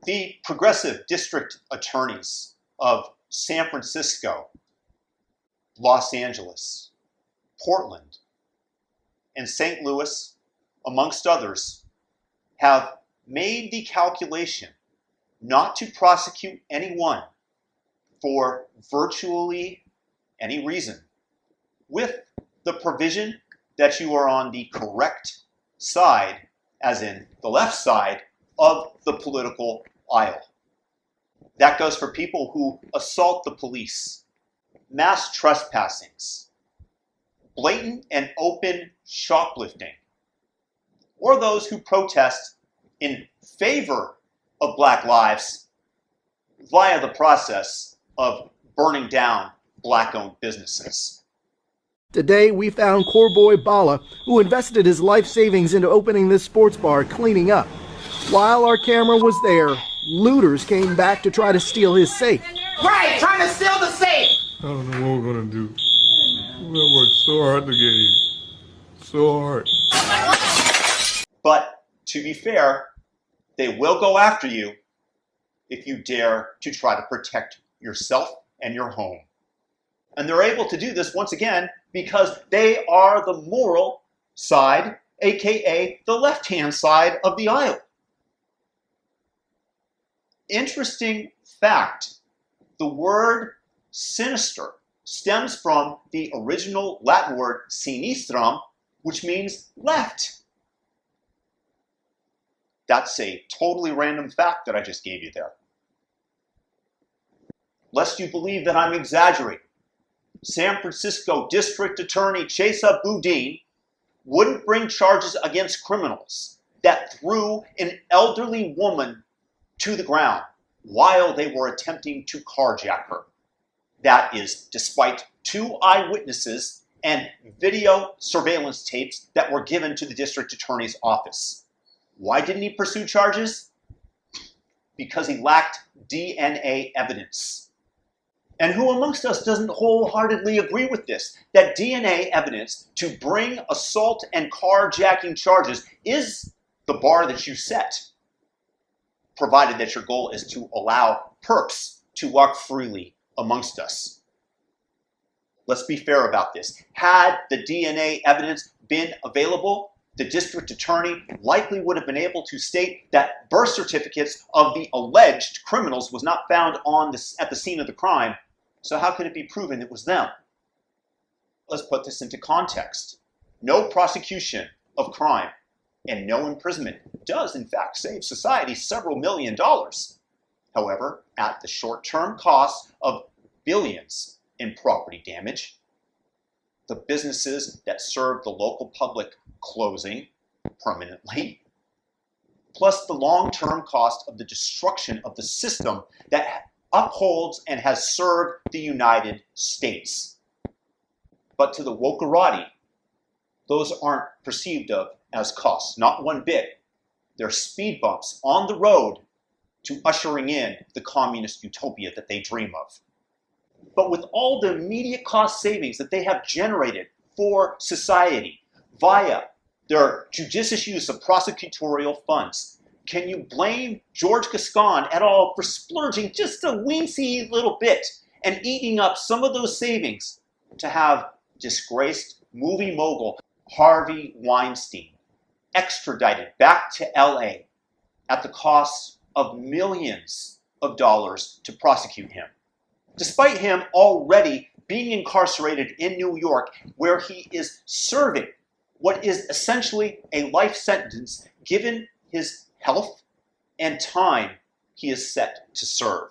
The progressive district attorneys of San Francisco, Los Angeles, Portland, and St. Louis, amongst others, have made the calculation not to prosecute anyone for virtually any reason, with the provision that you are on the correct side, as in the left side, of the political aisle. That goes for people who assault the police, mass trespassings, blatant and open shoplifting, or those who protest in favor of Black lives via the process of burning down Black-owned businesses. Today, we found Corboy Bala, who invested his life savings into opening this sports bar, cleaning up. While our camera was there, looters came back to try to steal his safe. Right, trying to steal the safe! I don't know what we're gonna do. We're gonna work so hard to get here. So hard. But to be fair, they will go after you if you dare to try to protect yourself and your home. And they're able to do this once again because they are the moral side, aka the left-hand side of the aisle. Interesting fact, the word sinister stems from the original Latin word sinistrum, which means left. That's a totally random fact that I just gave you there. Lest you believe that I'm exaggerating, San Francisco District Attorney Chesa Boudin wouldn't bring charges against criminals that threw an elderly woman to the ground while they were attempting to carjack her. That is despite 2 eyewitnesses and video surveillance tapes that were given to the district attorney's office. Why didn't he pursue charges? Because he lacked DNA evidence. And who amongst us doesn't wholeheartedly agree with this? That DNA evidence to bring assault and carjacking charges is the bar that you set, provided that your goal is to allow perps to walk freely amongst us. Let's be fair about this. Had the DNA evidence been available, the district attorney likely would have been able to state that birth certificates of the alleged criminals was not found at the scene of the crime. So how could it be proven it was them? Let's put this into context. No prosecution of crime and no imprisonment does in fact save society several $million. However, at the short-term cost of billions in property damage, the businesses that serve the local public closing permanently, plus the long-term cost of the destruction of the system that upholds and has served the United States. But to the wokerati, those aren't perceived of as costs, not one bit. They're speed bumps on the road to ushering in the communist utopia that they dream of. But with all the immediate cost savings that they have generated for society via their judicious use of prosecutorial funds, can you blame George Gascon at all for splurging just a weensy little bit and eating up some of those savings to have disgraced movie mogul Harvey Weinstein extradited back to LA at the cost of millions of dollars to prosecute him, despite him already being incarcerated in New York, where he is serving what is essentially a life sentence given his health and time he is set to serve.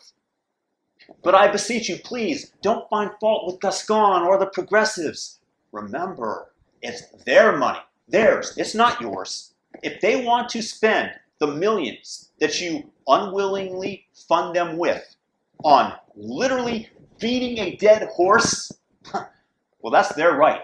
But I beseech you, please, don't find fault with Gascon or the progressives. Remember, it's their money, theirs, it's not yours. If they want to spend the millions that you unwillingly fund them with on literally feeding a dead horse, well, that's their right.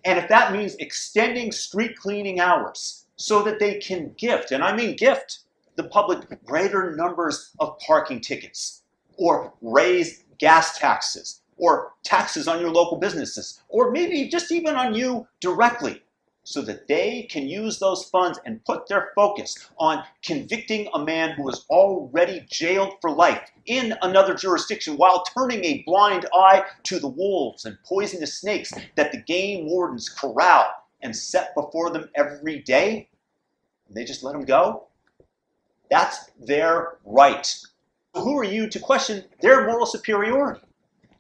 And if that means extending street cleaning hours so that they can gift, and I mean gift, the public greater numbers of parking tickets, or raise gas taxes, or taxes on your local businesses, or maybe just even on you directly, so that they can use those funds and put their focus on convicting a man who was already jailed for life in another jurisdiction while turning a blind eye to the wolves and poisonous snakes that the game wardens corral and set before them every day. And they just let him go? That's their right. Who are you to question their moral superiority?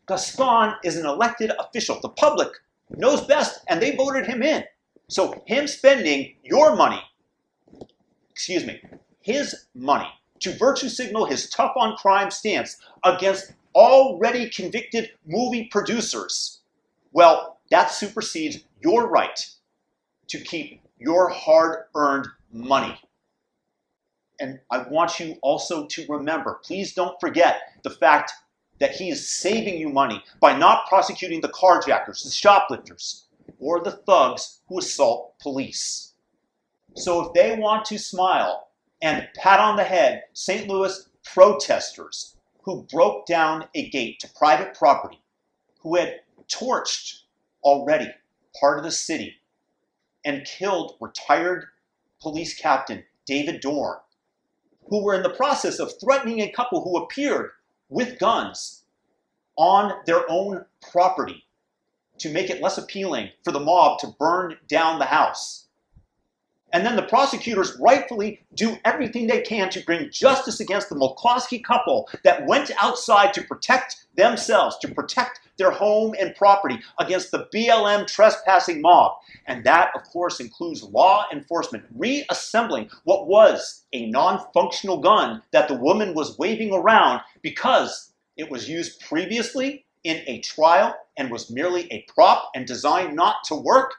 Gascon is an elected official. The public knows best, and they voted him in. So him spending his money to virtue signal his tough on crime stance against already convicted movie producers, well, that supersedes your right to keep your hard-earned money. And I want you also to remember, please don't forget the fact that he is saving you money by not prosecuting the carjackers, the shoplifters, or the thugs who assault police. So if they want to smile and pat on the head St. Louis protesters who broke down a gate to private property, who had torched already part of the city and killed retired police captain David Dorn, who were in the process of threatening a couple who appeared with guns on their own property to make it less appealing for the mob to burn down the house. And then the prosecutors rightfully do everything they can to bring justice against the McCloskey couple that went outside to protect themselves, to protect their home and property against the BLM trespassing mob. And that, of course, includes law enforcement reassembling what was a non-functional gun that the woman was waving around because it was used previously in a trial and was merely a prop and designed not to work.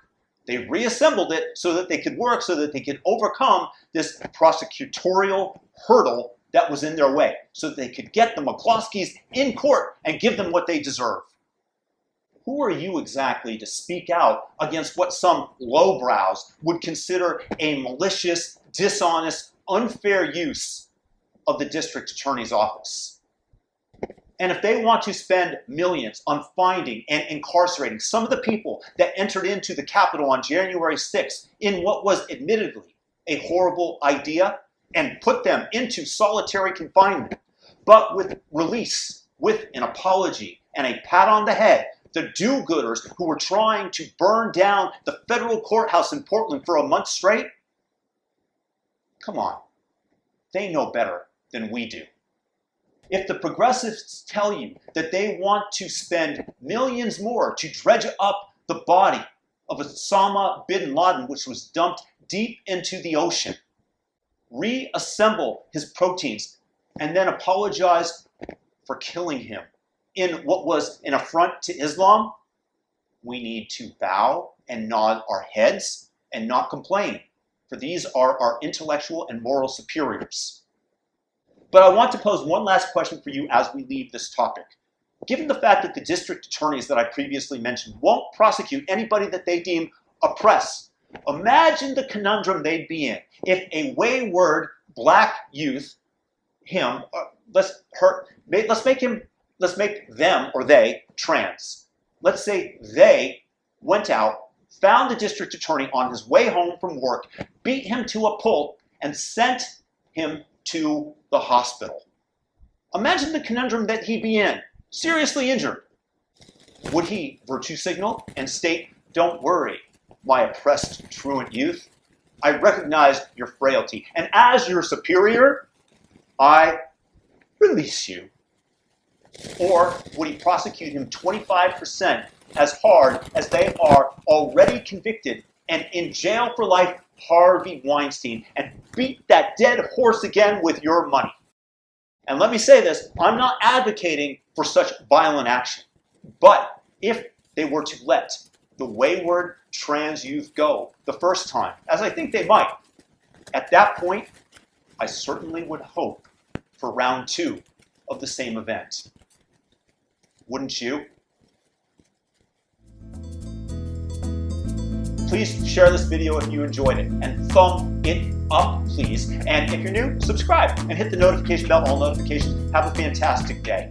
They reassembled it so that they could work, so that they could overcome this prosecutorial hurdle that was in their way, so that they could get the McCloskeys in court and give them what they deserve. Who are you exactly to speak out against what some lowbrows would consider a malicious, dishonest, unfair use of the district attorney's office? And if they want to spend millions on finding and incarcerating some of the people that entered into the Capitol on January 6th in what was admittedly a horrible idea and put them into solitary confinement, but with release, with an apology and a pat on the head, the do-gooders who were trying to burn down the federal courthouse in Portland for a month straight, come on, they know better than we do. If the progressives tell you that they want to spend millions more to dredge up the body of Osama bin Laden, which was dumped deep into the ocean, reassemble his proteins, and then apologize for killing him in what was an affront to Islam, we need to bow and nod our heads and not complain, for these are our intellectual and moral superiors. But I want to pose one last question for you as we leave this topic. Given the fact that the district attorneys that I previously mentioned won't prosecute anybody that they deem oppressed, imagine the conundrum they'd be in if a wayward black youth, let's make them or they trans. Let's say they went out, found the district attorney on his way home from work, beat him to a pulp, and sent him to the hospital. Imagine the conundrum that he'd be in, seriously injured. Would he virtue signal and state, "Don't worry, my oppressed truant youth, I recognize your frailty, and as your superior, I release you"? Or would he prosecute him 25% as hard as they are already convicted and in jail for life Harvey Weinstein and beat that dead horse again with your money? And let me say this, I'm not advocating for such violent action, but if they were to let the wayward trans youth go the first time, as I think they might, at that point, I certainly would hope for round 2 of the same event. Wouldn't you? Please share this video if you enjoyed it, and thumb it up, please. And if you're new, subscribe and hit the notification bell, all notifications. Have a fantastic day.